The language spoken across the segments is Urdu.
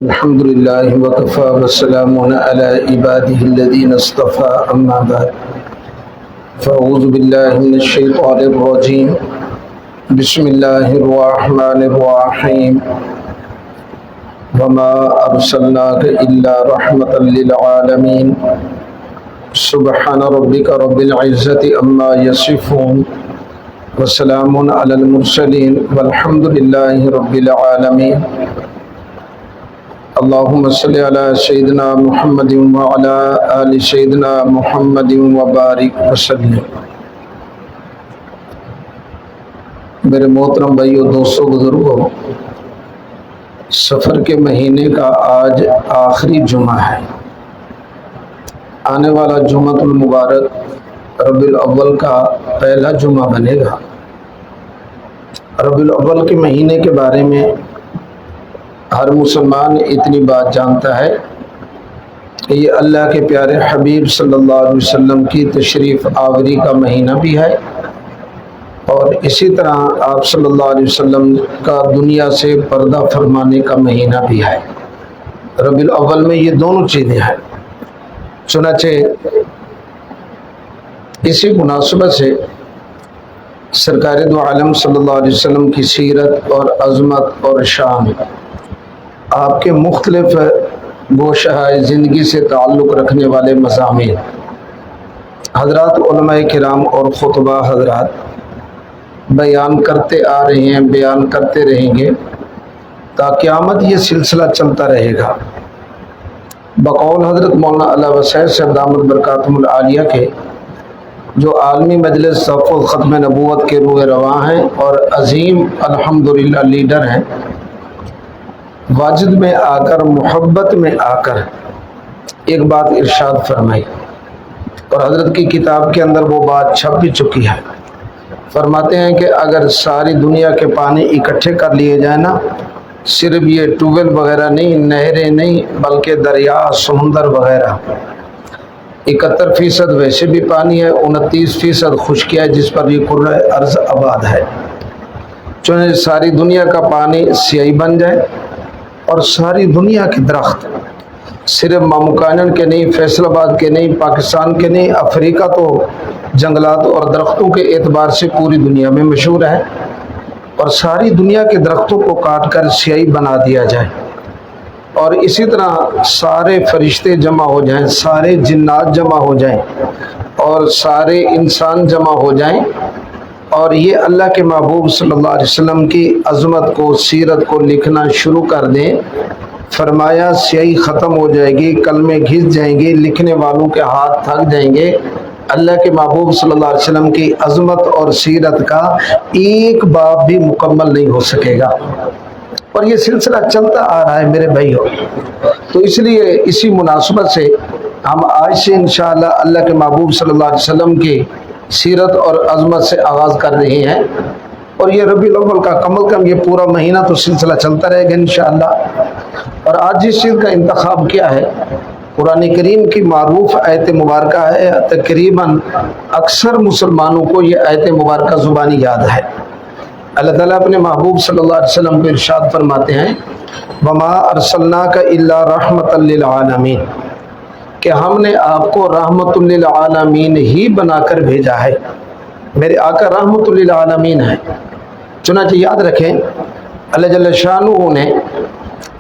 الحمد لله وكفى والسلام على عباده الذين اصطفى أما بعد فأعوذ بالله من الشيطان الرجيم بسم الله الرحمن الرحيم وما أرسلناك إلا رحمة للعالمين سبحان ربك رب العزة عما يصفون وسلام على المرسلين والحمد لله رب العالمين اللهم صل على سيدنا محمد وعلى آل سيدنا محمد وبارک وسلم۔ میرے محترم بھائیو، دوستو، بزرگوں، سفر کے مہینے کا آج آخری جمعہ ہے۔ آنے والا جمعہ المبارک ربیع الاول کا پہلا جمعہ بنے گا۔ ربیع الاول کے مہینے کے بارے میں ہر مسلمان اتنی بات جانتا ہے کہ یہ اللہ کے پیارے حبیب صلی اللہ علیہ وسلم کی تشریف آوری کا مہینہ بھی ہے، اور اسی طرح آپ صلی اللہ علیہ وسلم کا دنیا سے پردہ فرمانے کا مہینہ بھی ہے۔ ربیع الاول میں یہ دونوں چیزیں ہیں۔ چنانچہ اسی مناسبت سے سرکار دو عالم صلی اللہ علیہ وسلم کی سیرت اور عظمت اور شان، آپ کے مختلف گوشہ زندگی سے تعلق رکھنے والے مضامین حضرات علماء کرام اور خطبہ حضرات بیان کرتے آ رہے ہیں، بیان کرتے رہیں گے تا قیامت یہ سلسلہ چلتا رہے گا۔ بقول حضرت مولانا علامہ وسعید صاحب دامت برکاتہم العالیہ کے، جو عالمی مجلس تحفظ ختم نبوت کے روح رواں ہیں اور عظیم الحمدللہ لیڈر ہیں، واجد میں آ کر، محبت میں آ کر ایک بات ارشاد فرمائی، اور حضرت کی کتاب کے اندر وہ بات چھپ بھی چکی ہے۔ فرماتے ہیں کہ اگر ساری دنیا کے پانی اکٹھے کر لیے جائیں نا، صرف یہ ٹیوبویل وغیرہ نہیں، نہریں نہیں، بلکہ دریا، سمندر وغیرہ، 71% ویسے بھی پانی ہے، 29% خشکی ہے جس پر یہ کرۂ ارض آباد ہے۔ چونکہ ساری دنیا کا پانی سیاہی بن جائے اور ساری دنیا کے درخت، صرف ماموکائنن کے نہیں، فیصل آباد کے نہیں، پاکستان کے نہیں، افریقہ تو جنگلات اور درختوں کے اعتبار سے پوری دنیا میں مشہور ہے، اور ساری دنیا کے درختوں کو کاٹ کر سیاہی بنا دیا جائے، اور اسی طرح سارے فرشتے جمع ہو جائیں، سارے جنات جمع ہو جائیں، اور سارے انسان جمع ہو جائیں، اور یہ اللہ کے محبوب صلی اللہ علیہ وسلم کی عظمت کو، سیرت کو لکھنا شروع کر دیں، فرمایا سیاہی ختم ہو جائے گی، کلمے گھس جائیں گے، لکھنے والوں کے ہاتھ تھک جائیں گے، اللہ کے محبوب صلی اللہ علیہ وسلم کی عظمت اور سیرت کا ایک باب بھی مکمل نہیں ہو سکے گا۔ اور یہ سلسلہ چلتا آ رہا ہے میرے بھائیوں۔ تو اس لیے اسی مناسبت سے ہم آج سے انشاءاللہ اللہ کے محبوب صلی اللہ علیہ وسلم کی سیرت اور عظمت سے آغاز کر رہے ہیں، اور یہ ربیع الاول کا کم از کم یہ پورا مہینہ تو سلسلہ چلتا رہے گا انشاءاللہ۔ اور آج جس چیز کا انتخاب کیا ہے، قرآن کریم کی معروف آیت مبارکہ ہے، تقریباً اکثر مسلمانوں کو یہ آیت مبارکہ زبانی یاد ہے۔ اللہ تعالیٰ اپنے محبوب صلی اللہ علیہ وسلم کو ارشاد فرماتے ہیں، وَمَا أَرْسَلْنَاكَ إِلَّا رَحْمَةً لِّلْعَالَمِينَ، کہ ہم نے آپ کو رحمت للعالمین ہی بنا کر بھیجا ہے۔ میرے آقا رحمت للعالمین ہیں۔ چنانچہ یاد رکھیں، اللہ جل شانہ نے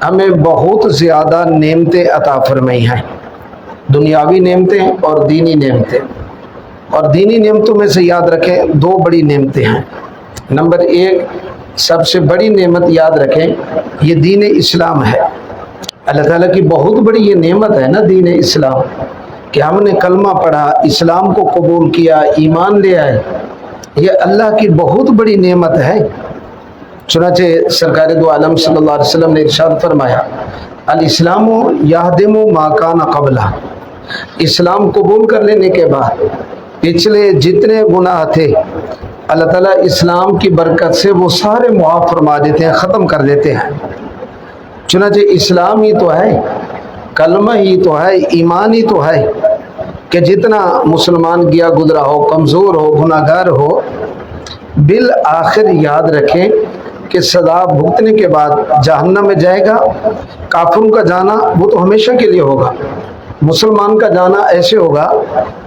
ہمیں بہت زیادہ نعمتیں عطا فرمائی ہیں، دنیاوی نعمتیں اور دینی نعمتیں۔ اور دینی نعمتوں میں سے یاد رکھیں دو بڑی نعمتیں ہیں۔ نمبر 1، سب سے بڑی نعمت یاد رکھیں، یہ دین اسلام ہے۔ اللہ تعالیٰ کی بہت بڑی یہ نعمت ہے نا دین اسلام، کہ ہم نے کلمہ پڑھا، اسلام کو قبول کیا، ایمان لے آئے، یہ اللہ کی بہت بڑی نعمت ہے۔ چنانچہ سرکار دو عالم صلی اللہ علیہ وسلم نے ارشاد فرمایا، الاسلام یہدم ما کان قبلہ، اسلام قبول کر لینے کے بعد پچھلے جتنے گناہ تھے، اللہ تعالیٰ اسلام کی برکت سے وہ سارے معاف فرما دیتے ہیں، ختم کر دیتے ہیں۔ چنانچہ اسلام ہی تو ہے، کلمہ ہی تو ہے، ایمان ہی تو ہے، کہ جتنا مسلمان گیا گزرا ہو، کمزور ہو، گناہگار ہو، بالآخر یاد رکھیں کہ سزا بھگتنے کے بعد جہنم میں جائے گا. کافروں کا جانا وہ تو ہمیشہ کے لیے ہوگا. مسلمان کا جانا ایسے ہوگا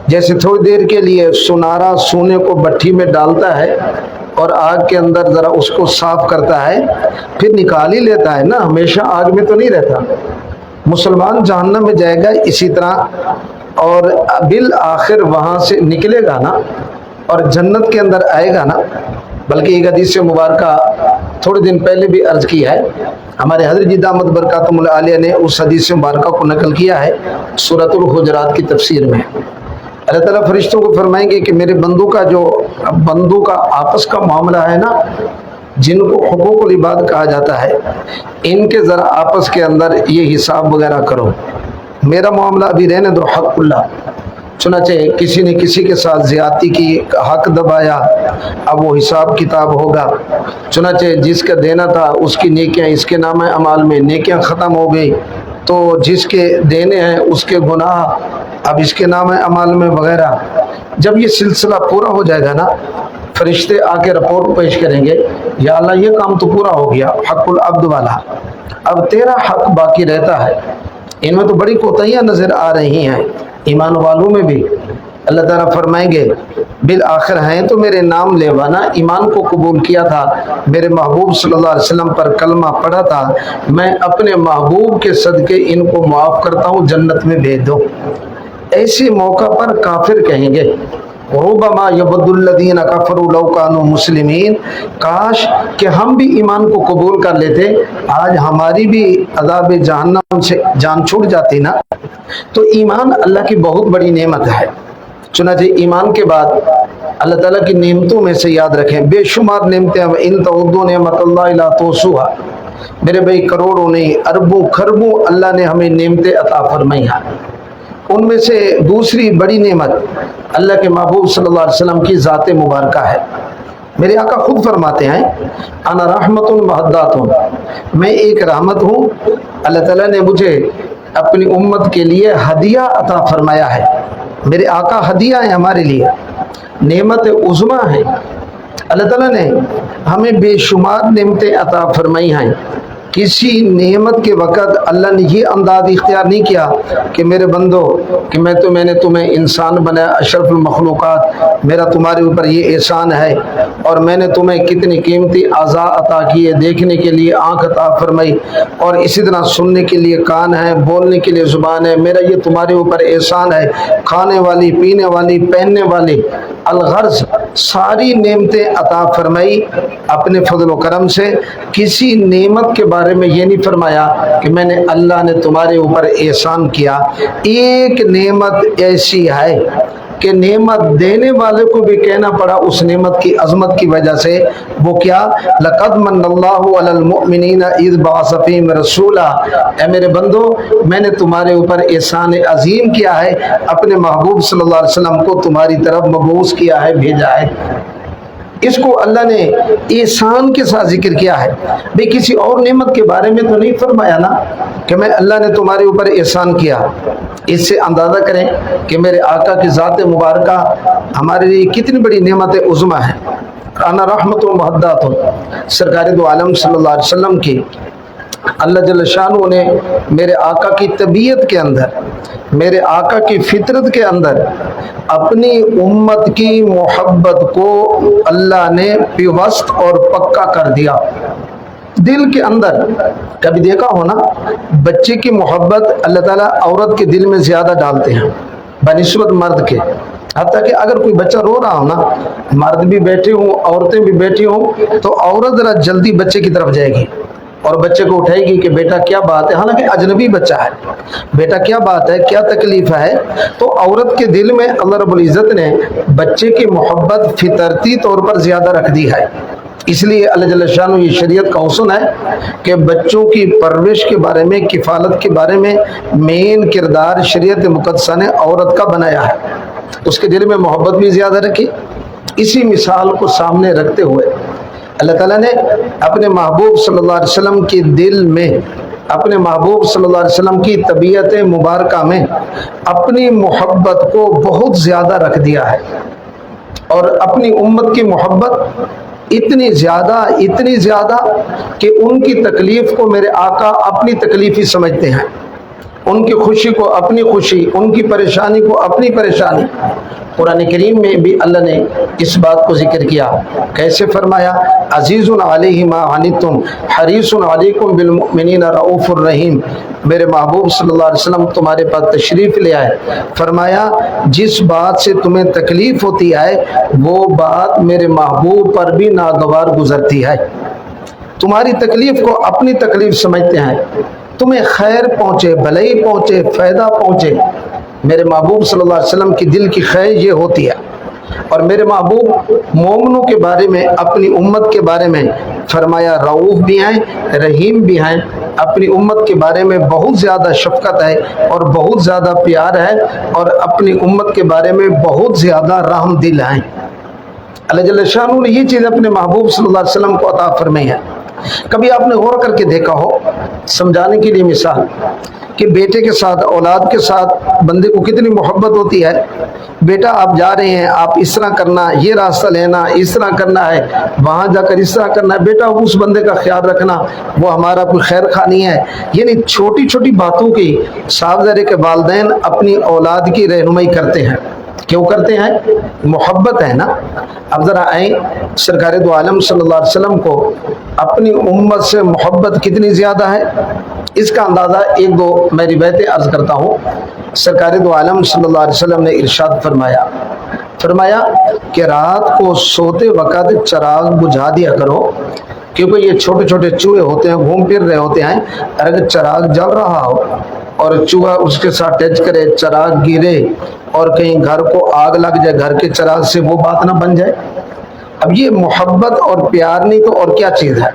جیسے تھوڑی دیر کے لیے سنارا سونے کو بھٹی میں ڈالتا ہے اور آگ کے اندر ذرا اس کو صاف کرتا ہے پھر نکال ہی لیتا ہے نا, ہمیشہ آگ میں تو نہیں رہتا. مسلمان جہنم میں جائے گا اسی طرح, اور بالآخر وہاں سے نکلے گا نا اور جنت کے اندر آئے گا نا. بلکہ ایک حدیث مبارکہ تھوڑے دن پہلے بھی عرض کیا ہے, ہمارے حضرت جی دامت برکاتہم العالیہ نے اس حدیث مبارکہ کو نقل کیا ہے سورۃ الحجرات کی تفسیر میں. اللہ تعالیٰ فرشتوں کو فرمائیں گے کہ میرے بندوں کا آپس کا معاملہ ہے نا, جن کو حقوق العباد کہا جاتا ہے, ان کے ذرا آپس کے اندر یہ حساب وغیرہ کرو. میرا معاملہ ابھی رہنے دو حق اللہ. چنانچہ کسی نے کسی کے ساتھ زیادتی کی, حق دبایا, اب وہ حساب کتاب ہوگا. چنانچہ جس کا دینا تھا اس کی نیکیاں اس کے نام اعمال میں نیکیاں ختم ہو گئی, تو جس کے دینے ہیں اس کے گناہ اب اس کے نام اعمال میں وغیرہ. جب یہ سلسلہ پورا ہو جائے گا نا, فرشتے آ کے رپورٹ پیش کریں گے, یا اللہ یہ کام تو پورا ہو گیا حق العبد والا, اب تیرا حق باقی رہتا ہے. ان میں تو بڑی کوتاہیاں نظر آ رہی ہیں ایمان والوں میں بھی. اللہ تعالیٰ فرمائیں گے بالآخر ہیں تو میرے نام لیوانا, ایمان کو قبول کیا تھا, میرے محبوب صلی اللہ علیہ وسلم پر کلمہ پڑھا تھا, میں اپنے محبوب کے صدقے ان کو معاف کرتا ہوں, جنت میں بھیج دو. ایسے موقع پر کافر کہیں گے ربما یود الذین کفروا لو کانوا مسلمین, کاش کہ ہم بھی ایمان کو قبول کر لیتے, آج ہماری بھی عذاب جہنم سے جان چھوٹ جاتی نا. تو ایمان اللہ کی بہت بڑی نعمت ہے. چنانچہ ایمان کے بعد اللہ تعالیٰ کی نعمتوں میں سے یاد رکھیں, بے شمار نعمتیں, ان تعدوا نعمت اللہ لا تحصوها, میرے بھائی کروڑوں نہیں اربوں خربوں اللہ نے ہمیں نعمتیں عطا فرمائی ہیں. ان میں سے دوسری بڑی نعمت اللہ کے محبوب صلی اللہ علیہ وسلم کی ذات مبارکہ ہے. میرے آقا خود فرماتے ہیں انا رحمت مہدات, میں ایک رحمت ہوں, اللہ تعالیٰ نے مجھے اپنی امت کے لیے ہدیہ عطا فرمایا ہے. میرے آقا ہدیہ ہیں ہمارے لیے, نعمت عظمیٰ ہے. اللہ تعالیٰ نے ہمیں بے شمار نعمتیں عطا فرمائی ہیں. کسی نعمت کے وقت اللہ نے یہ انداز اختیار نہیں کیا کہ میرے بندو کہ میں نے تمہیں انسان بنایا اشرف المخلوقات, میرا تمہارے اوپر یہ احسان ہے, اور میں نے تمہیں کتنی قیمتی اعضاء عطا کیے, دیکھنے کے لیے آنکھ عطا فرمائی, اور اسی طرح سننے کے لیے کان ہے, بولنے کے لیے زبان ہے, میرا یہ تمہارے اوپر احسان ہے, کھانے والی پینے والی پہننے والی, الغرض ساری نعمتیں عطا فرمائی اپنے فضل و کرم سے. کسی نعمت کے بارے میں یہ نہیں فرمایا کہ میں نے اللہ نے تمہارے اوپر احسان کیا. ایک نعمت ایسی ہے کہ نعمت دینے والے کو بھی کہنا پڑا اس نعمت کی عظمت کی وجہ سے, وہ کیا, لقد من اللہ علی المؤمنین اذ بعث فیہم رسولا, اے میرے بندو میں نے تمہارے اوپر احسان عظیم کیا ہے, اپنے محبوب صلی اللہ علیہ وسلم کو تمہاری طرف مبعوث کیا ہے, بھیجا ہے. اس کو اللہ نے احسان کے ساتھ ذکر کیا ہے. بھئی کسی اور نعمت کے بارے میں تو نہیں فرمایا نا کہ میں اللہ نے تمہارے اوپر احسان کیا. اس سے اندازہ کریں کہ میرے آقا کی ذات مبارکہ ہمارے لیے کتنی بڑی نعمت عظمیٰ ہے. انا رحمت و مہدات, سرکار دو عالم صلی اللہ علیہ وسلم کی اللہ جل شانہ نے میرے آقا کی طبیعت کے اندر, میرے آقا کی فطرت کے اندر اپنی امت کی محبت کو اللہ نے پیوست اور پکا کر دیا. دل کے اندر کبھی دیکھا ہونا بچے کی محبت اللہ تعالیٰ عورت کے دل میں زیادہ ڈالتے ہیں بنسبت مرد کے. حتیٰ کہ اگر کوئی بچہ رو رہا ہو نا, مرد بھی بیٹھے ہوں عورتیں بھی بیٹھی ہوں, تو عورت ذرا جلدی بچے کی طرف جائے گی اور بچے کو اٹھائے گی کہ بیٹا کیا بات ہے, حالانکہ اجنبی بچہ ہے, بیٹا کیا بات ہے, کیا تکلیف ہے. تو عورت کے دل میں اللہ رب العزت نے بچے کی محبت فطرتی طور پر زیادہ رکھ دی ہے. اس لیے اللہ جل شانہ یہ شریعت کا حسن ہے کہ بچوں کی پرورش کے بارے میں, کفالت کے بارے میں مین کردار شریعت مقدسہ نے عورت کا بنایا ہے. اس کے دل میں محبت بھی زیادہ رکھی. اسی مثال کو سامنے رکھتے ہوئے اللہ تعالیٰ نے اپنے محبوب صلی اللہ علیہ وسلم کے دل میں, اپنے محبوب صلی اللہ علیہ وسلم کی طبیعت مبارکہ میں اپنی محبت کو بہت زیادہ رکھ دیا ہے, اور اپنی امت کی محبت اتنی زیادہ کہ ان کی تکلیف کو میرے آقا اپنی تکلیف ہی سمجھتے ہیں، ان کی خوشی کو اپنی خوشی، ان کی پریشانی کو اپنی پریشانی۔ قرآن کریم میں بھی اللہ نے اس بات کو ذکر کیا، کیسے فرمایا؟ عزیز علیہ ما عنتم حریص علیکم بالمؤمنین رؤوف الرحیم۔ میرے محبوب صلی اللہ علیہ وسلم تمہارے پاس تشریف لے آئے، فرمایا جس بات سے تمہیں تکلیف ہوتی ہے وہ بات میرے محبوب پر بھی ناگوار گزرتی ہے۔ تمہاری تکلیف کو اپنی تکلیف سمجھتے ہیں، تمہیں خیر پہنچے، بھلائی پہنچے، فائدہ پہنچے، میرے محبوب صلی اللہ علیہ وسلم کی دل کی خیر یہ ہوتی ہے۔ اور میرے محبوب مومنوں کے بارے میں، اپنی امت کے بارے میں فرمایا رؤوف بھی ہیں، رحیم بھی ہیں، اپنی امت کے بارے میں بہت زیادہ شفقت ہے اور بہت زیادہ پیار ہے، اور اپنی امت کے بارے میں بہت زیادہ رحم دل ہیں۔ اللہ جل شانہ نے یہ چیز اپنے محبوب صلی اللہ علیہ وسلم کو عطا فرمائی ہے۔ کبھی آپ نے غور کر کے دیکھا ہو، سمجھانے کے لیے مثال، کہ بیٹے کے ساتھ، اولاد کے ساتھ بندے کو کتنی محبت ہوتی ہے۔ بیٹا آپ جا رہے ہیں، آپ اس طرح کرنا، یہ راستہ لینا، اس طرح کرنا ہے، وہاں جا کر اس طرح کرنا ہے، بیٹا اس بندے کا خیال رکھنا، وہ ہمارا کوئی خیر خواہ نہیں ہے۔ یعنی چھوٹی چھوٹی باتوں کی صاحب زرے کے والدین اپنی اولاد کی رہنمائی کرتے ہیں۔ کیوں کرتے ہیں؟ محبت ہے نا۔ اب ذرا آئیں، سرکار دو عالم صلی اللہ علیہ وسلم کو اپنی امت سے محبت کتنی زیادہ ہے، اس کا اندازہ ایک دو میں روایتیں عرض کرتا ہوں۔ سرکار دو عالم صلی اللہ علیہ وسلم نے ارشاد فرمایا کہ رات کو سوتے وقت چراغ بجھا دیا کرو، کیونکہ یہ چھوٹے چھوٹے چوہے ہوتے ہیں، گھوم پھر رہے ہوتے ہیں، اگر چراغ جل رہا ہو اور چوہا اس کے ساتھ ٹچ کرے، چراغ گرے اور کہیں گھر کو آگ لگ جائے، گھر کے چراغ سے وہ بات نہ بن جائے۔ اب یہ محبت اور پیار نہیں تو اور کیا چیز ہے؟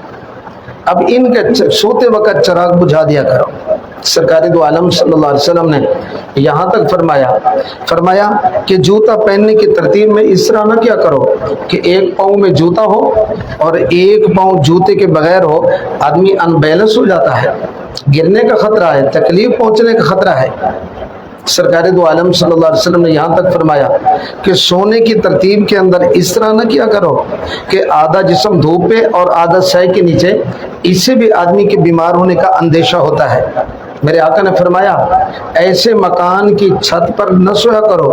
اب ان کے سوتے وقت چراغ بجھا دیا کرو۔ سرکار دو عالم صلی اللہ علیہ وسلم نے یہاں تک فرمایا کہ جوتا پہننے کی ترتیب میں اس طرح نہ کیا کرو کہ ایک پاؤں میں جوتا ہو اور ایک پاؤں جوتے کے بغیر ہو، آدمی ان بیلنس ہو جاتا ہے، گرنے کا خطرہ ہے، تکلیف پہنچنے کا خطرہ ہے۔ سرکار دو عالم صلی اللہ علیہ وسلم نے یہاں تک فرمایا کہ سونے کی ترتیب کے اندر اس طرح نہ کیا کرو کہ آدھا جسم دھوپ پہ اور آدھا سائے کے نیچے، اس سے بھی آدمی کے بیمار ہونے کا اندیشہ ہوتا ہے۔ میرے آقا نے فرمایا ایسے مکان کی چھت پر نہ سویا کرو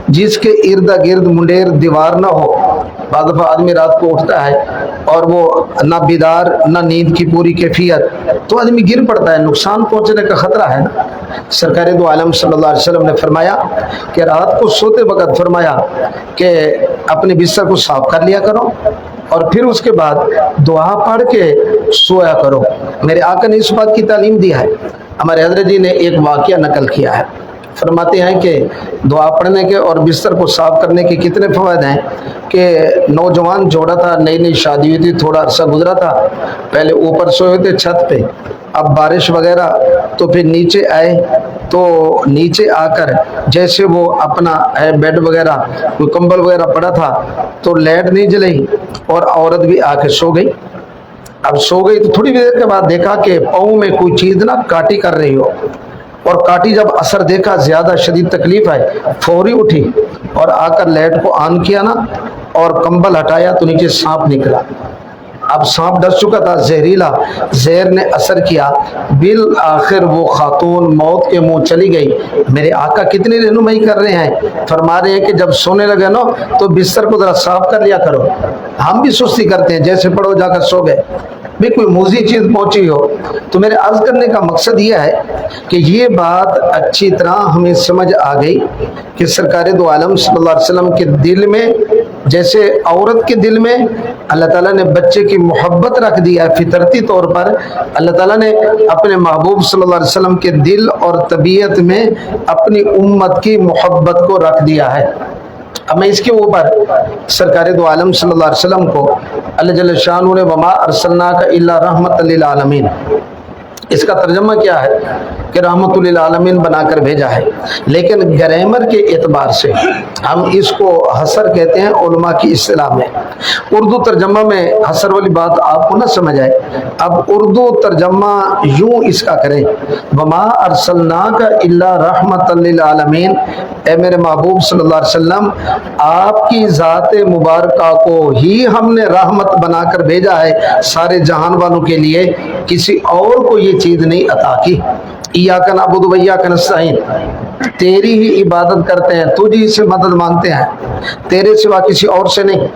جس کے ارد گرد منڈیر دیوار نہ ہو۔ بعض دفعہ آدمی رات کو اٹھتا ہے اور وہ نہ بیدار نہ نیند کی پوری کیفیت، تو آدمی گر پڑتا ہے، نقصان پہنچنے کا خطرہ ہے نا۔ سرکار دو عالم صلی اللہ علیہ وسلم نے فرمایا کہ رات کو سوتے وقت فرمایا کہ اپنے بستر کو صاف کر لیا کرو اور پھر اس کے بعد دعا پڑھ کے سویا کرو۔ میرے آقا نے اس بات کی تعلیم دیا ہے۔ ہمارے حضرت جی نے ایک واقعہ نقل کیا ہے، فرماتے ہیں کہ دعا پڑھنے کے اور بستر کو صاف کرنے کے کتنے فوائد ہیں کہ نوجوان جوڑا تھا، نئی نئی شادی ہوئی تھی، تھوڑا عرصہ گزرا تھا، پہلے اوپر سوئے ہوئے تھے چھت پہ، اب بارش وغیرہ تو پھر نیچے آئے، تو نیچے آ کر جیسے وہ اپنا بیڈ وغیرہ کوئی کمبل وغیرہ پڑا تھا تو لائٹ نہیں جلی اور عورت بھی آ کے سو گئی۔ اب سو گئی تو تھوڑی دیر کے بعد دیکھا کہ پاؤں میں کوئی چیز نہ کاٹی کر رہی ہو، اور کاٹی جب اثر دیکھا زیادہ شدید تکلیف ہے، فوری اٹھی اور آ کر لائٹ کو آن کیا نا اور کمبل ہٹایا تو نیچے سانپ نکلا۔ اب سانپ ڈس چکا تھا، زہریلا، زہر نے اثر کیا، بالآخر وہ خاتون موت کے منہ چلی گئی۔ میرے آقا کتنی رہنمائی کر رہے ہیں، فرما رہے ہیں کہ جب سونے لگے نا تو بستر کو ذرا صاف کر لیا کرو۔ ہم بھی سستی کرتے ہیں، جیسے پڑھو جا کر سو گئے، بھی کوئی موزی چیز پہنچی ہو۔ تو میرے عرض کرنے کا مقصد یہ ہے کہ یہ بات اچھی طرح ہمیں سمجھ آ گئی کہ سرکار دو عالم صلی اللہ علیہ وسلم کے دل میں، جیسے عورت کے دل میں اللہ تعالیٰ نے بچے کی محبت رکھ دیا ہے، فطرتی طور پر اللہ تعالیٰ نے اپنے محبوب صلی اللہ علیہ وسلم کے دل اور طبیعت میں اپنی امت کی محبت کو رکھ دیا ہے۔ اب میں اس کے اوپر سرکار دو عالم صلی اللہ علیہ وسلم کو اللہ جل شانہ نے وما ارسلناک الا رحمت للعالمین، اس کا ترجمہ کیا ہے کہ رحمت للعالمین بنا کر بھیجا ہے، لیکن گرامر کے اعتبار سے ہم اس کو حسر کہتے ہیں علماء کی اصطلاح میں۔ اردو ترجمہ میں حسر والی بات آپ کو نہ سمجھ آئے، اب اردو ترجمہ یوں اس کا کریں، وما ارسلناک الا رحمت للعالمین، اے میرے محبوب صلی اللہ علیہ وسلم آپ کی ذات مبارکہ کو ہی ہم نے رحمت بنا کر بھیجا ہے سارے جہان والوں کے لیے، کسی اور کو یہ چیز نہیں عطا کی۔ ایاک نعبد و ایاک نستعین، تیری ہی عبادت کرتے ہیں، تجھی سے مدد مانگتے ہیں، تیرے سوا کسی اور سے نہیں۔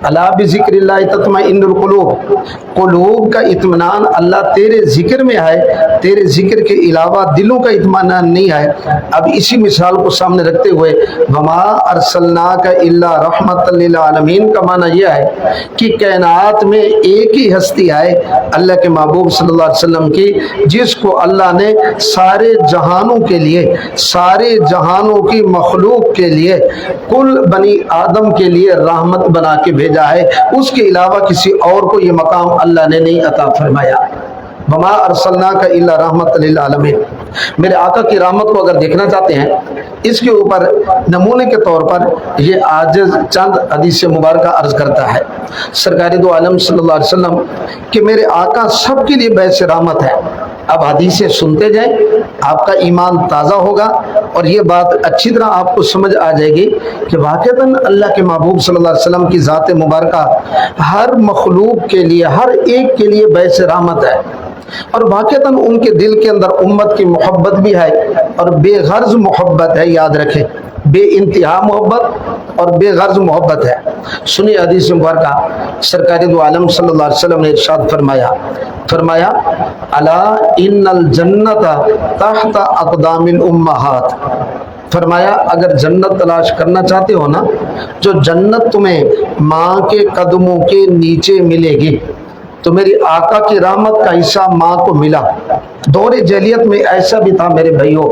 الا بذکر اللہ تطمئن القلوب، قلوب کا اطمینان اللہ تیرے ذکر میں ہے، تیرے ذکر کے علاوہ دلوں کا اطمینان نہیں ہے۔ اب اسی مثال کو سامنے رکھتے ہوئے وما ارسلناک الا رحمت للعالمین کا معنی یہ ہے کہ کائنات میں ایک ہی ہستی ہے اللہ کے محبوب صلی اللہ علیہ وسلم کی، جس کو اللہ نے سارے جہانوں کے لیے، سارے جہانوں کی مخلوق کے لیے، کل بنی آدم کے لیے رحمت بنا کے بھیجا ہے، اس کے علاوہ کسی اور کو یہ مقام اللہ نے نہیں عطا فرمایا۔ وما ارسلناک الا رحمت للعالمین، میرے آقا کی رحمت کو اگر دیکھنا چاہتے ہیں، اس کے اوپر نمونے کے طور پر یہ عاجز چند حدیث مبارکہ عرض کرتا ہے سرکار دو عالم صلی اللہ علیہ وسلم کہ میرے آقا سب کے لیے باعث رحمت ہے۔ اب حدیثیں سنتے جائیں، آپ کا ایمان تازہ ہوگا اور یہ بات اچھی طرح آپ کو سمجھ آ جائے گی کہ واقعتاً اللہ کے محبوب صلی اللہ علیہ وسلم کی ذات مبارکہ ہر مخلوق کے لیے، ہر ایک کے لیے باعث رحمت ہے، اور واقعتاً ان کے دل کے اندر امت کی محبت بھی ہے، اور بے غرض محبت ہے، یاد رکھیں، بے انتہا محبت اور بے غرض محبت ہے۔ سنی حدیث مبارکہ سرکار دو عالم صلی اللہ علیہ وسلم نے ارشاد فرمایا الا ان الجنت تحت اقدام الامہات، فرمایا اگر جنت تلاش کرنا چاہتے ہو نا، جو جنت تمہیں ماں کے قدموں کے نیچے ملے گی، تو میری آقا کی رحمت کا حصہ ماں کو ملا۔ دور جاہلیت میں ایسا بھی تھا میرے بھائیوں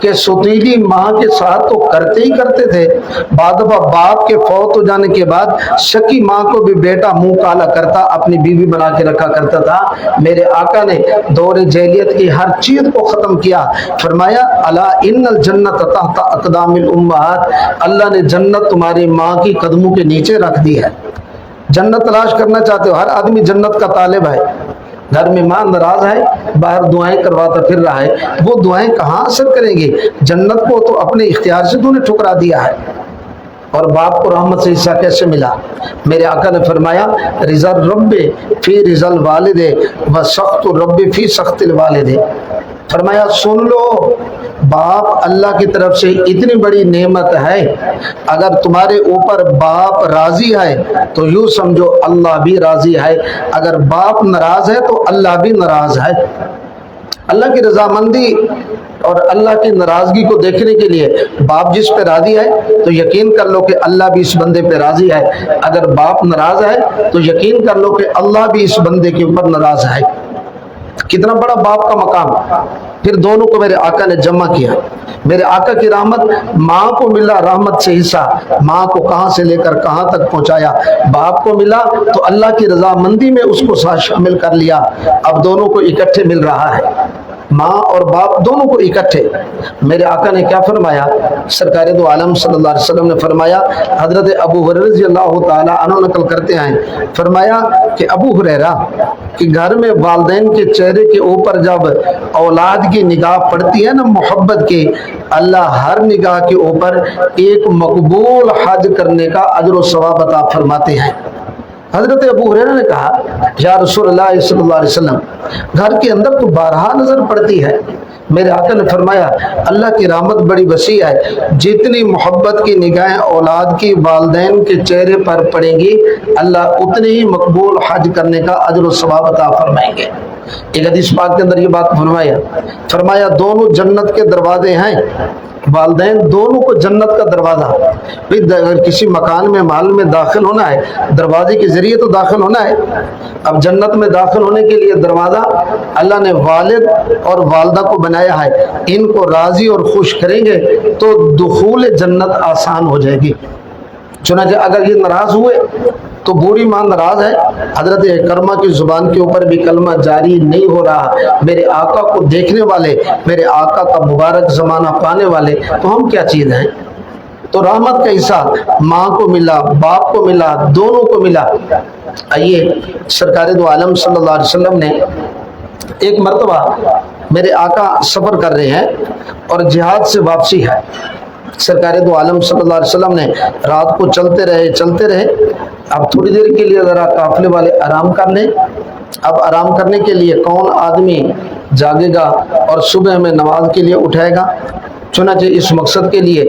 کہ ستیلی ماں کے ساتھ تو کرتے ہی کرتے تھے، بعد باپ کے فوت ہو جانے کے بعد شکی ماں کو بھی بیٹا منہ کالا کرتا، اپنی بیوی بنا کے رکھا کرتا تھا۔ میرے آقا نے دور جاہلیت کی ہر چیز کو ختم کیا، فرمایا الا ان الجنت تحت اقدام الامہات، اللہ نے جنت تمہاری ماں کی قدموں کے نیچے رکھ دی ہے۔ جنت تلاش کرنا چاہتے ہو، ہر آدمی جنت کا طالب ہے، گھر میں ماں ناراض ہے، باہر دعائیں کرواتا پھر رہا ہے، وہ دعائیں کہاں اثر کریں گی؟ جنت کو تو اپنے اختیار سے تو نے ٹھکرا دیا ہے۔ اور باپ کو رحمت سے حصہ کیسے ملا؟ میرے آقا نے فرمایا رضا الرب فی رضا الوالد و سخط الرب فی سخط الوالد، فرمایا سن لو، باپ اللہ کی طرف سے اتنی بڑی نعمت ہے، اگر تمہارے اوپر باپ راضی ہے تو یوں سمجھو اللہ بھی راضی ہے، اگر باپ ناراض ہے تو اللہ بھی ناراض ہے۔ اللہ کی رضامندی اور اللہ کی ناراضگی کو دیکھنے کے لیے باپ جس پہ راضی ہے تو یقین کر لو کہ اللہ بھی اس بندے پہ راضی ہے، اگر باپ ناراض ہے تو یقین کر لو کہ اللہ بھی اس بندے کے اوپر ناراض ہے۔ کتنا بڑا باپ کا مقام۔ پھر دونوں کو میرے آقا نے جمع کیا، میرے آقا کی رحمت ماں کو ملا، رحمت سے حصہ ماں کو کہاں سے لے کر کہاں تک پہنچایا، باپ کو ملا تو اللہ کی رضامندی میں اس کو ساتھ شامل کر لیا، اب دونوں کو اکٹھے مل رہا ہے، ماں اور باپ دونوں کو اکٹھے۔ میرے آقا نے کیا فرمایا؟ سرکار دو عالم صلی اللہ علیہ وسلم نے فرمایا، حضرت ابو ہریرہ رضی اللہ تعالی عنہ نقل کرتے ہیں، فرمایا کہ ابو ہریرہ کہ گھر میں والدین کے چہرے کے اوپر جب اولاد کی نگاہ پڑتی ہے نا محبت کی، اللہ ہر نگاہ کے اوپر ایک مقبول حج کرنے کا اجر و ثواب عطا فرماتے ہیں۔ حضرت ابو ہریرہ نے کہا یا رسول اللہ صلی اللہ علیہ وسلم، گھر کے اندر تو بارہا نظر پڑتی ہے۔ میرے آقا نے فرمایا اللہ کی رحمت بڑی وسیع ہے، جتنی محبت کی نگاہیں اولاد کی والدین کے چہرے پر پڑیں گی، اللہ اتنے ہی مقبول حج کرنے کا اجر و ثواب عطا فرمائیں گے۔ ایک حدیث پاک کے اندر یہ بات فرمایا دونوں جنت کے دروازے ہیں، والدین دونوں کو جنت کا دروازہ، اگر کسی مکان میں محل میں داخل ہونا ہے دروازے کے ذریعے تو داخل ہونا ہے۔ اب جنت میں داخل ہونے کے لیے دروازہ اللہ نے والد اور والدہ کو بنایا ہے، ان کو راضی اور خوش کریں گے تو دخول جنت آسان ہو جائے گی۔ چنانچہ اگر یہ ناراض ہوئے تو بری ماں ناراض ہے، حضرت کرما کی زبان کے اوپر بھی کلمہ جاری نہیں ہو رہا، میرے آقا کو دیکھنے والے، میرے آقا کا مبارک زمانہ پانے والے، تو ہم کیا چیز ہیں؟ تو رحمت کا حصہ ماں کو ملا، باپ کو ملا، دونوں کو ملا۔ آئیے سرکار دو عالم صلی اللہ علیہ وسلم نے ایک مرتبہ، میرے آقا سفر کر رہے ہیں اور جہاد سے واپسی ہے، سرکار دو عالم صلی اللہ علیہ وسلم نے رات کو چلتے رہے، اب تھوڑی دیر کے لیے ذرا قافلے والے آرام کر لیں۔ اب آرام کرنے کے لیے کون آدمی جاگے گا اور صبح میں نماز کے لیے اٹھائے گا؟ چنانچہ اس مقصد کے لیے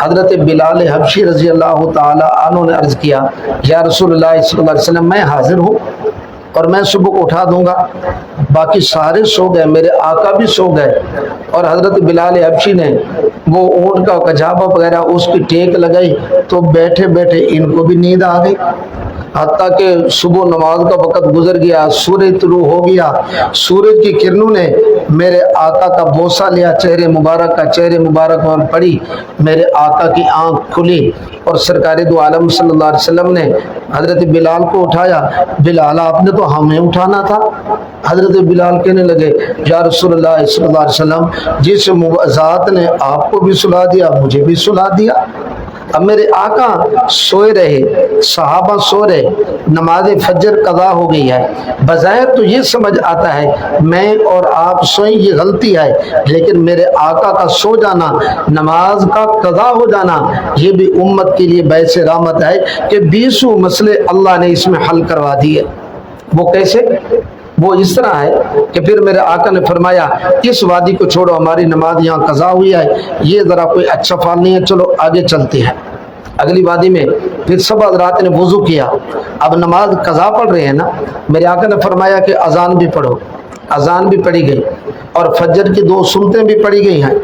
حضرت بلال حبشی رضی اللہ تعالی عنہ نے عرض کیا، یا رسول اللہ صلی اللہ علیہ وسلم، میں حاضر ہوں اور میں صبح کو اٹھا دوں گا۔ باقی سارے سو گئے، میرے آقا بھی سو گئے، اور حضرت بلال حبشی نے وہ اونٹ کا کجابہ وغیرہ اس کی ٹیک لگائی، تو بیٹھے بیٹھے ان کو بھی نیند آ گئی، حتیٰ کہ صبح نماز کا وقت گزر گیا، سورج طلوع ہو گیا، سورج کی کرنوں نے میرے آقا کا بوسہ لیا چہرے مبارک پر پڑی، میرے آقا کی آنکھ کھلی، اور سرکار دو عالم صلی اللہ علیہ وسلم نے حضرت بلال کو اٹھایا۔ بلال، آپ نے تو ہمیں اٹھانا تھا۔ حضرت بلال کہنے لگے، یا رسول اللہ صلی اللہ علیہ وسلم، جس ذات نے آپ کو بھی سلا دیا مجھے بھی سلا دیا۔ اب میرے آقا سوئے رہے، صحابہ سو رہے، نماز فجر قضا ہو گئی ہے، بظاہر تو یہ سمجھ آتا ہے میں اور آپ سوئیں یہ غلطی ہے، لیکن میرے آقا کا سو جانا، نماز کا قضا ہو جانا، یہ بھی امت کے لیے باعث رحمت ہے کہ 20 مسئلے اللہ نے اس میں حل کروا دیے۔ وہ کیسے؟ وہ اس طرح ہے کہ پھر میرے آقا نے فرمایا، اس وادی کو چھوڑو، ہماری نماز یہاں قضا ہوئی ہے، یہ ذرا کوئی اچھا فعل نہیں ہے، چلو آگے چلتے ہیں۔ اگلی وادی میں پھر سب حضرات نے وضو کیا، اب نماز قضا پڑھ رہے ہیں نا، میرے آقا نے فرمایا کہ اذان بھی پڑھو، اذان بھی پڑھی گئی، اور فجر کی 2 سنتیں بھی پڑھی گئی ہیں۔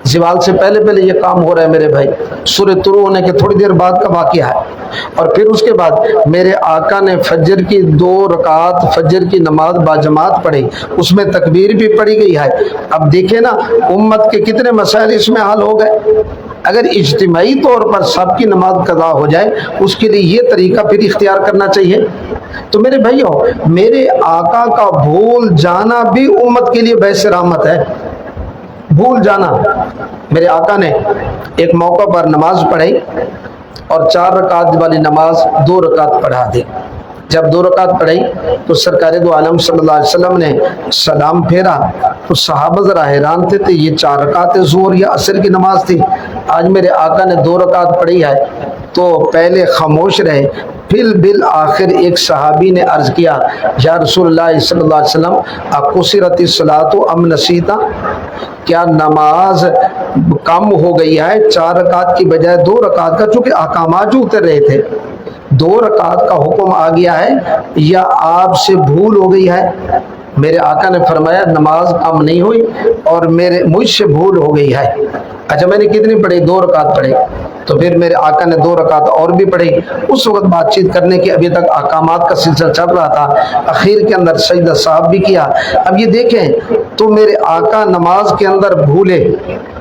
زوال سے پہلے یہ کام ہو رہا ہے میرے بھائی، سورج طلوع ہونے کے تھوڑی دیر بعد کا واقعہ ہے، اور پھر اس کے بعد میرے آقا نے فجر کی 2 رکعات فجر کی نماز باجماعت پڑھی، اس میں تکبیر بھی پڑھی گئی ہے۔ اب دیکھیں نا امت کے کتنے مسائل اس میں حل ہو گئے۔ اگر اجتماعی طور پر سب کی نماز قضا ہو جائے، اس کے لیے یہ طریقہ پھر اختیار کرنا چاہیے۔ تو میرے بھائیوں، میرے آقا کا بھول جانا بھی امت کے لیے باعث رحمت ہے۔ بھول جانا، میرے آقا نے ایک موقع پر نماز پڑھی اور 4 رکعت والی نماز 2 رکعت پڑھا دی۔ جب 2 رکعت پڑھی تو سرکار دو عالم صلی اللہ علیہ وسلم نے سلام پھیرا، تو صحابہ ذرا حیران تھے، یہ 4 رکعت ظہر یا عصر کی نماز تھی، آج میرے آقا نے 2 رکعت پڑھی ہے۔ تو پہلے خاموش رہے، پھر بالآخر ایک صحابی نے عرض کیا، یا رسول اللہ صلی اللہ علیہ وسلم، اقصرت الصلاۃ ام نسیتا، کیا نماز کم ہو گئی ہے 4 رکعت کی بجائے 2 رکعت کا؟ چونکہ احکامات جو اتر رہے تھے، 2 رکعت کا حکم آ گیا ہے، یا آپ سے بھول ہو گئی ہے؟ میرے آقا نے فرمایا، نماز کم نہیں ہوئی اور مجھ سے بھول ہو گئی ہے۔ اچھا، میں نے کتنی پڑھی؟ 2 رکعت پڑھی۔ تو پھر میرے آقا نے 2 رکعت اور بھی پڑھی۔ اس وقت بات چیت کرنے کی ابھی تک احکامات کا سلسلہ چل رہا تھا، اخیر کے اندر سجدہ صاحب بھی کیا۔ اب یہ دیکھیں تو میرے آقا نماز کے اندر بھولے،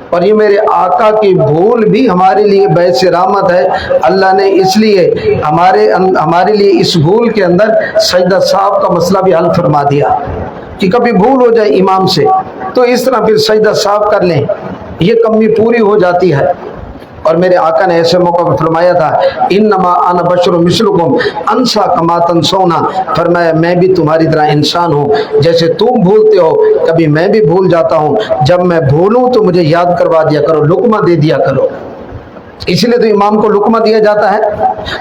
اور یہ میرے آقا کی بھول بھی ہمارے لیے باعث رحمت ہے۔ اللہ نے اس لیے ہمارے لیے اس بھول کے اندر سجدہ صاحب کا مسئلہ بھی حل فرما دیا کہ کبھی بھول ہو جائے امام سے تو اس طرح پھر سجدہ صاحب کر لیں، یہ کمی پوری ہو جاتی ہے۔ اور میرے آقا نے ایسے موقع پر فرمایا تھا، انما انا بشر مثلکم انسا کما تنسونا، فرمایا میں بھی تمہاری طرح انسان ہوں، جیسے تم بھولتے ہو کبھی میں بھی بھول جاتا ہوں، جب میں بھولوں تو مجھے یاد کروا دیا کرو، لقمہ دے دیا کرو۔ اس لیے تو امام کو لقمہ دیا جاتا ہے۔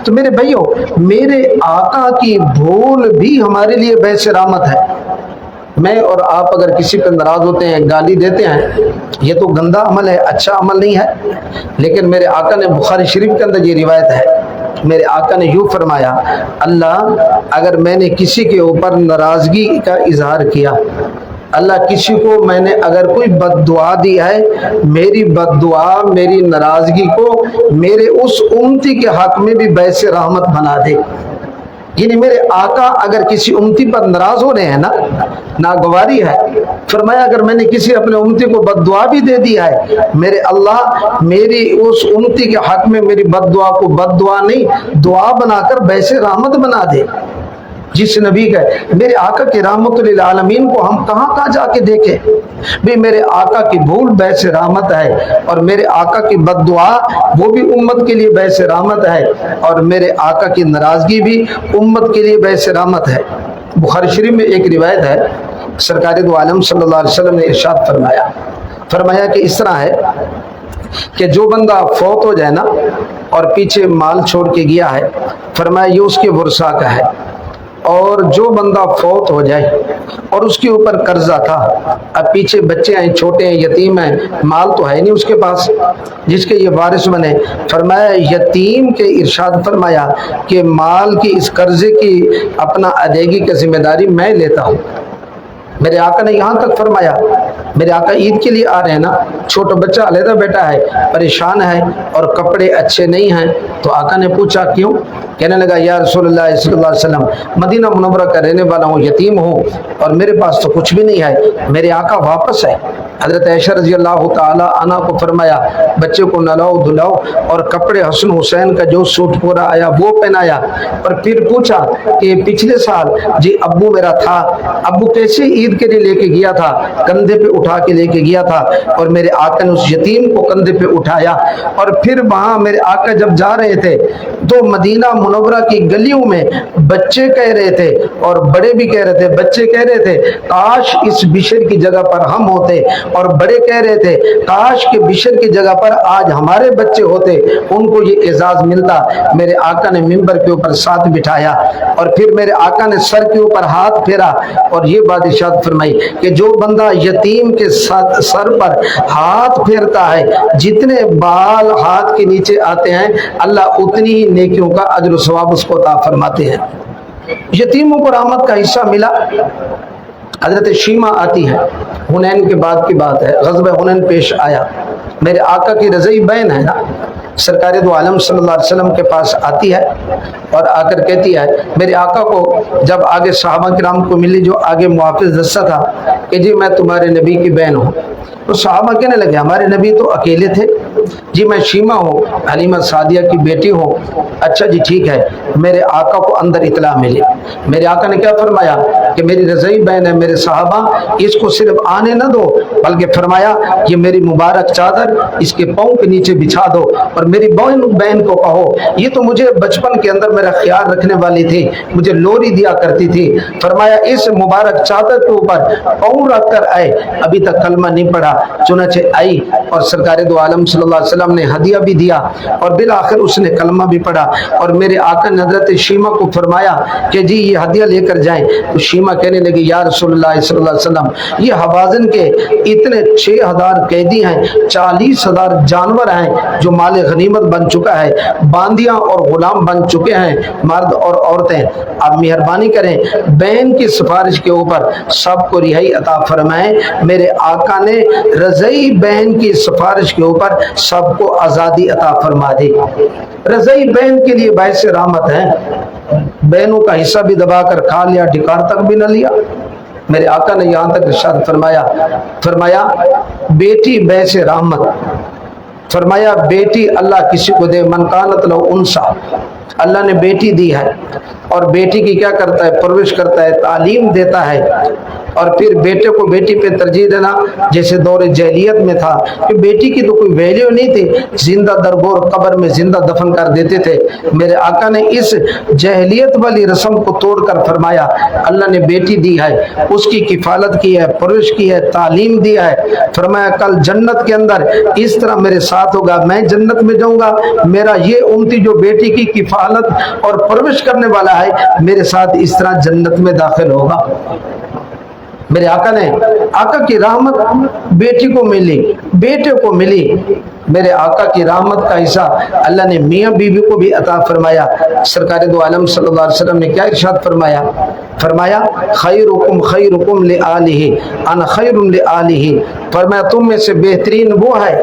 تو میرے بھائیوں، میرے آقا کی بھول بھی ہمارے لیے باعث رحمت ہے۔ میں اور آپ اگر کسی پہ ناراض ہوتے ہیں، گالی دیتے ہیں، یہ تو گندا عمل ہے، اچھا عمل نہیں ہے۔ لیکن میرے آقا نے بخاری شریف کے اندر یہ روایت ہے، میرے آقا نے یوں فرمایا، اللہ اگر میں نے کسی کے اوپر ناراضگی کا اظہار کیا، اللہ کسی کو میں نے اگر کوئی بد دعا دی ہے، میری بد دعا میری ناراضگی کو میرے اس امتی کے حق میں بھی باعث رحمت بنا دے۔ یعنی میرے آقا اگر کسی امتی پر ناراض ہو رہے ہیں نا، ناگواری ہے، فرمایا اگر میں نے کسی اپنے امتی کو بد دعا بھی دے دیا ہے، میرے اللہ میری اس امتی کے حق میں میری بد دعا کو بد دعا نہیں، دعا بنا کر باعث رحمت بنا دے۔ جس نبی کا میرے آقا کی رحمت للعالمین کو ہم کہاں کہاں جا کے دیکھیں بھی میرے آقا کی بھول باعث رحمت ہے، اور میرے آقا کی بد دعا وہ بھی امت کے لیے باعث رحمت ہے، اور میرے آقا کی ناراضگی بھی امت کے لیے باعث رحمت ہے۔ بخاری شریف میں ایک روایت ہے، سرکار دو عالم صلی اللہ علیہ وسلم نے ارشاد فرمایا کہ اس طرح ہے کہ جو بندہ فوت ہو جائے نا اور پیچھے مال چھوڑ کے گیا ہے، فرمایا یہ اس کے ورثہ کا ہے، اور جو بندہ فوت ہو جائے اور اس کے اوپر قرضہ تھا، اب پیچھے بچے ہیں، چھوٹے ہیں، یتیم ہیں، مال تو ہے نہیں اس کے پاس جس کے یہ وارث بنے، فرمایا یتیم کے ارشاد فرمایا کہ مال کی اس قرضے کی اپنا ادائیگی کی ذمہ داری میں لیتا ہوں۔ میرے آقا نے یہاں تک فرمایا، میرے آقا عید کے لیے آ رہے ہیں نا، چھوٹا بچہ علیحدہ بیٹا ہے، پریشان ہے اور کپڑے اچھے نہیں ہیں، تو آقا نے پوچھا کیوں؟ کہنے لگا یا رسول اللہ صلی اللہ علیہ وسلم مدینہ منورہ کا رہنے والا ہوں، یتیم ہوں اور میرے پاس تو کچھ بھی نہیں ہے، میرے آقا واپس ہے۔ حضرت عائشہ رضی اللہ تعالی عنہ کو فرمایا بچے کو نہلاؤ دھلاؤ اور کپڑے حسن حسین کا جو سوٹ پورا آیا وہ پہنایا، اور پھر پوچھا کہ پچھلے سال جی ابو میرا تھا، ابو کیسے عید کے لیے لے کے گیا تھا؟ کندھے پہ اٹھا کے لے کے گیا تھا، اور میرے آقا نے اس یتیم کو کندھے پہ اٹھایا، اور پھر وہاں میرے آقا جب جا رہے تھے تو مدینہ منورہ کی گلیوں میں بچے کہہ رہے تھے اور بڑے بھی کہہ رہے تھے، بچے کہہ رہے تھے کاش اس بشر کی جگہ پر ہم ہوتے، اور بڑے کہہ رہے تھے کاش کہ بشر کی جگہ پر آج ہمارے بچے ہوتے، ان کو یہ اعزاز ملتا۔ میرے آقا نے منبر کے اوپر ساتھ بٹھایا، اور پھر میرے آقا نے سر کے اوپر ہاتھ پھیرا اور یہ بات ارشاد فرمائی کہ جو بندہ یتیم کے سر پر ہاتھ پھیرتا ہے، جتنے بال ہاتھ کے نیچے آتے ہیں اللہ اتنی ہی نیکیوں کا اجر و ثواب اس کو عطا فرماتے ہیں۔ یتیموں کو رحمت کا حصہ ملا۔ حضرت شیمہ آتی ہے، حنین کے بعد کی بات ہے، غزوہ حنین پیش آیا، میرے آقا کی رضعی بہن ہے نا، سرکار دو عالم صلی اللہ علیہ وسلم کے پاس آتی ہے اور آ کر کہتی ہے میرے آقا کو جب آگے صحابہ کرام کو ملی جو آگے محافظ دستہ تھا کہ جی میں تمہارے نبی کی بہن ہوں، تو صحابہ کہنے لگے ہمارے نبی تو اکیلے تھے، جی میں شیمہ ہوں، حلیمہ سعدیہ کی بیٹی ہوں۔ اچھا جی ٹھیک ہے، میرے آقا کو اندر اطلاع ملی، میرے آقا نے کیا فرمایا کہ میری رضعی بہن ہے، میرے صحابہ اس کو صرف آنے نہ دو، بلکہ فرمایا یہ میری مبارک چادر اس کے پاؤں کے نیچے بچھا دو، اور میری بہن کو کہو یہ تو مجھے بچپن کے اندر میرا خیال رکھنے والی تھی، مجھے لوری دیا کرتی تھی، فرمایا اس مبارک چادر کے اوپر پاؤں رکھ کر آئے، ابھی تک کلمہ نہیں پڑھا، چنانچہ آئی اور سرکار دو عالم صلی اللہ علیہ وسلم نے ہدیہ بھی دیا اور بالآخر اس نے کلمہ بھی پڑھا، اور میرے آقا نے حضرت شیمہ کو فرمایا کہ جی یہ ہدیہ لے کر جائیں، تو شیمہ کہنے لگی یا رسول اللہ صلی اللہ علیہ وسلم یہ حوازن کے اتنے 6000 قیدی ہیں، 40,000 جانور ہیں جو مال غنیمت بن چکا ہے، باندیاں اور غلام بن چکے ہیں، مرد اور عورتیں، آپ مہربانی کریں بہن کی سفارش کے اوپر سب کو رہائی عطا فرمائیں۔ میرے آقا نے رضعی بہن کی سفارش کے اوپر سب کو آزادی عطا فرما دی۔ رضعی بہن کے لیے باعث رحمت ہے، بہنوں کا حصہ بھی دبا کر کھا لیا، ڈھکار تک بھی نہ لیا۔ میرے آقا نے یہاں تک ارشاد فرمایا بیٹی باعث رحمت، فرمایا بیٹی اللہ کسی کو دے، من کانت لو انسا، اللہ نے بیٹی دی ہے اور بیٹی کی کیا کرتا ہے؟ پرورش کرتا ہے، تعلیم دیتا ہے، اور پھر بیٹے کو بیٹی پہ ترجیح دینا جیسے دور جاہلیت میں تھا کہ بیٹی کی تو کوئی ویلیو نہیں تھی، زندہ درگور قبر میں زندہ دفن کر دیتے تھے۔ میرے آقا نے اس جاہلیت والی رسم کو توڑ کر فرمایا اللہ نے بیٹی دی ہے، اس کی کفالت کی ہے، پرورش کی ہے، تعلیم دیا ہے، فرمایا کل جنت کے اندر اس طرح میرے ساتھ ہوگا، میں جنت میں جاؤں گا، میرا یہ امتی جو بیٹی کی کفالت اور پرورش کرنے والا ہے میرے ساتھ اس طرح جنت میں داخل ہوگا۔ میرے آقا نے، آقا کی رحمت بیٹی کو ملی، بیٹے کو ملی، میرے آقا کی رحمت کا حصہ اللہ نے میاں بیوی کو بھی عطا فرمایا۔ سرکار دو عالم صلی اللہ علیہ وسلم نے کیا ارشاد فرمایا خیرکم خیرکم لآلہ انا خیر لآلہ، فرمایا تم میں سے بہترین وہ ہے